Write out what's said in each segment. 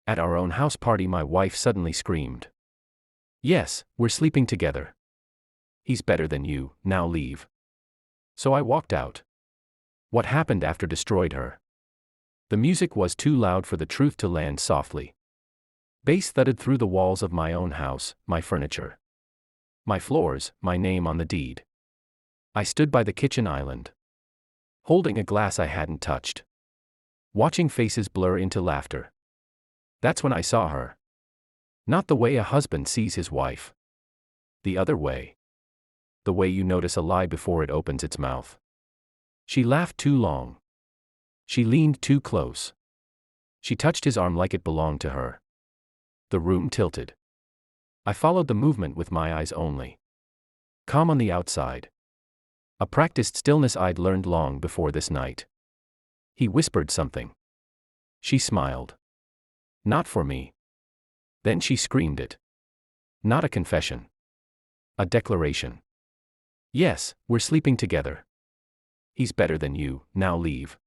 At our own house party, my wife suddenly screamed. "Yes, we're sleeping together. He's better than you, now leave." So I walked out. What happened after destroyed her. The music was too loud for the truth to land softly. Bass thudded through the walls of my own house, my furniture, my floors, my name on the deed. I stood by the kitchen island, holding a glass I hadn't touched, watching faces blur into laughter. That's when I saw her. Not the way a husband sees his wife. The other way. The way you notice a lie before it opens its mouth. She laughed too long. She leaned too close. She touched his arm like it belonged to her. The room tilted. I followed the movement with my eyes only. Calm on the outside. A practiced stillness I'd learned long before this night. He whispered something. She smiled. Not for me. Then she screamed it. Not a confession. A declaration. "Yes, we're sleeping together. He's better than you, now leave."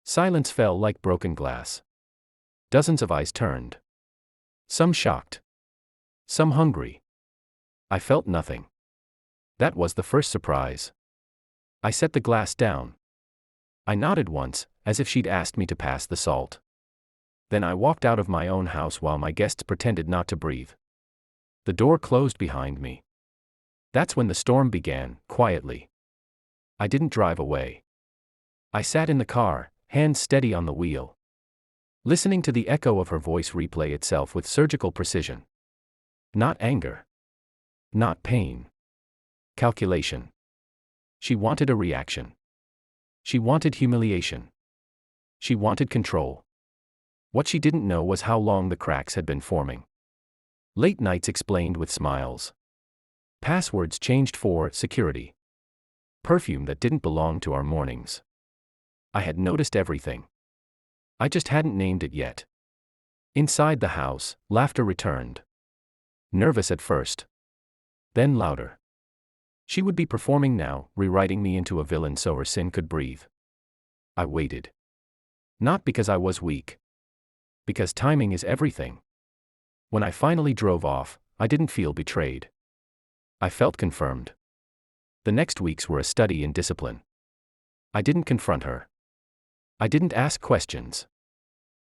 Silence fell like broken glass. Dozens of eyes turned. Some shocked. Some hungry. I felt nothing. That was the first surprise. I set the glass down. I nodded once, as if she'd asked me to pass the salt. Then I walked out of my own house while my guests pretended not to breathe. The door closed behind me. That's when the storm began, quietly. I didn't drive away. I sat in the car, hands steady on the wheel, listening to the echo of her voice replay itself with surgical precision. Not anger. Not pain. Calculation. She wanted a reaction. She wanted humiliation. She wanted control. What she didn't know was how long the cracks had been forming. Late nights explained with smiles. Passwords changed for security. Perfume that didn't belong to our mornings. I had noticed everything. I just hadn't named it yet. Inside the house, laughter returned. Nervous at first. Then louder. She would be performing now, rewriting me into a villain so her sin could breathe. I waited. Not because I was weak. Because timing is everything. When I finally drove off, I didn't feel betrayed. I felt confirmed. The next weeks were a study in discipline. I didn't confront her. I didn't ask questions.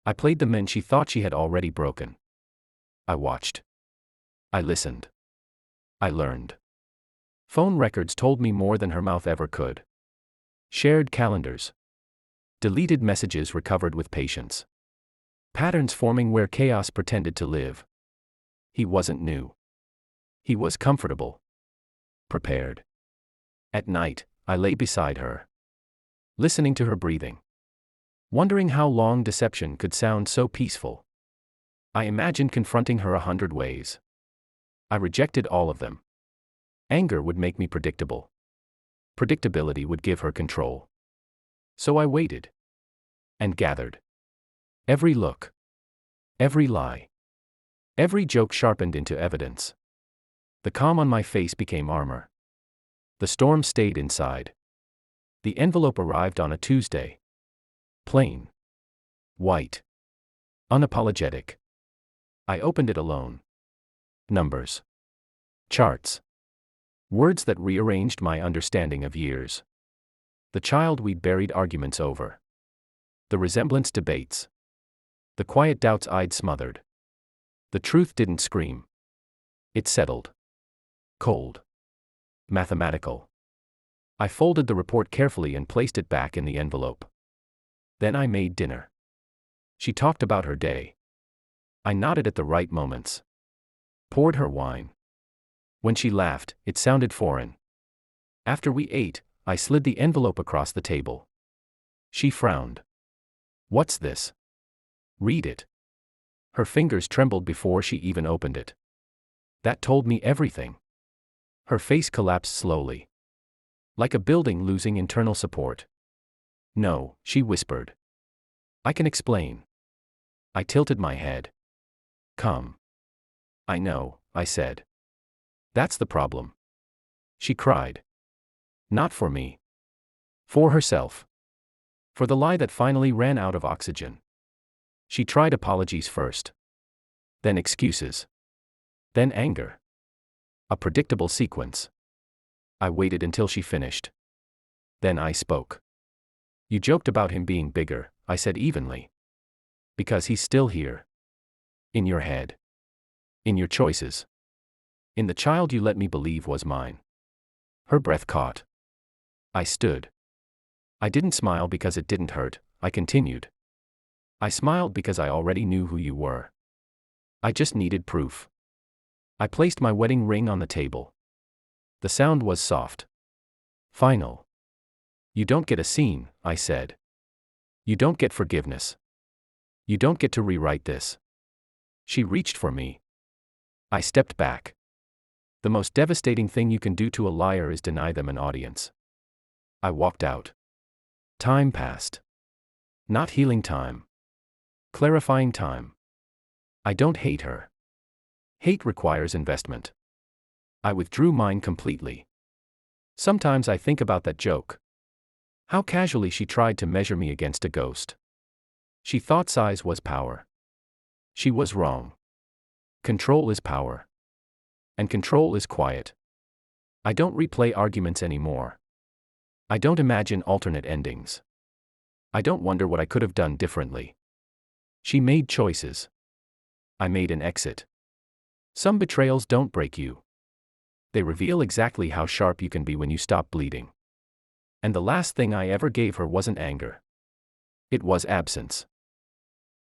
I played the men she thought she had already broken. I watched. I listened. I learned. Phone records told me more than her mouth ever could. Shared calendars. Deleted messages recovered with patience. Patterns forming where chaos pretended to live. He wasn't new. He was comfortable. Prepared. At night, I lay beside her, listening to her breathing, wondering how long deception could sound so peaceful. I imagined confronting her 100 ways. I rejected all of them. Anger would make me predictable. Predictability would give her control. So I waited. And gathered. Every look. Every lie. Every joke sharpened into evidence. The calm on my face became armor. The storm stayed inside. The envelope arrived on a Tuesday. Plain. White. Unapologetic. I opened it alone. Numbers. Charts. Words that rearranged my understanding of years. The child we'd buried arguments over. The resemblance debates. The quiet doubts I'd smothered. The truth didn't scream. It settled. Cold. Mathematical. I folded the report carefully and placed it back in the envelope. Then I made dinner. She talked about her day. I nodded at the right moments. Poured her wine. When she laughed, it sounded foreign. After we ate, I slid the envelope across the table. She frowned. "What's this?" "Read it." Her fingers trembled before she even opened it. That told me everything. Her face collapsed slowly. Like a building losing internal support. "No," she whispered. "I can explain." I tilted my head. "Come." "I know," I said. "That's the problem." She cried. Not for me. For herself. For the lie that finally ran out of oxygen. She tried apologies first. Then excuses. Then anger. A predictable sequence. I waited until she finished. Then I spoke. You joked about him being bigger, I said evenly. Because he's still here. In your head. In your choices. In the child you let me believe was mine. Her breath caught. I stood. I didn't smile because it didn't hurt, I continued. I smiled because I already knew who you were. I just needed proof. I placed my wedding ring on the table. The sound was soft. Final. You don't get a scene, I said. You don't get forgiveness. You don't get to rewrite this. She reached for me. I stepped back. The most devastating thing you can do to a liar is deny them an audience. I walked out. Time passed. Not healing time. Clarifying time. I don't hate her. Hate requires investment. I withdrew mine completely. Sometimes I think about that joke. How casually she tried to measure me against a ghost. She thought size was power. She was wrong. Control is power. And control is quiet. I don't replay arguments anymore. I don't imagine alternate endings. I don't wonder what I could have done differently. She made choices. I made an exit. Some betrayals don't break you. They reveal exactly how sharp you can be when you stop bleeding. And the last thing I ever gave her wasn't anger. It was absence.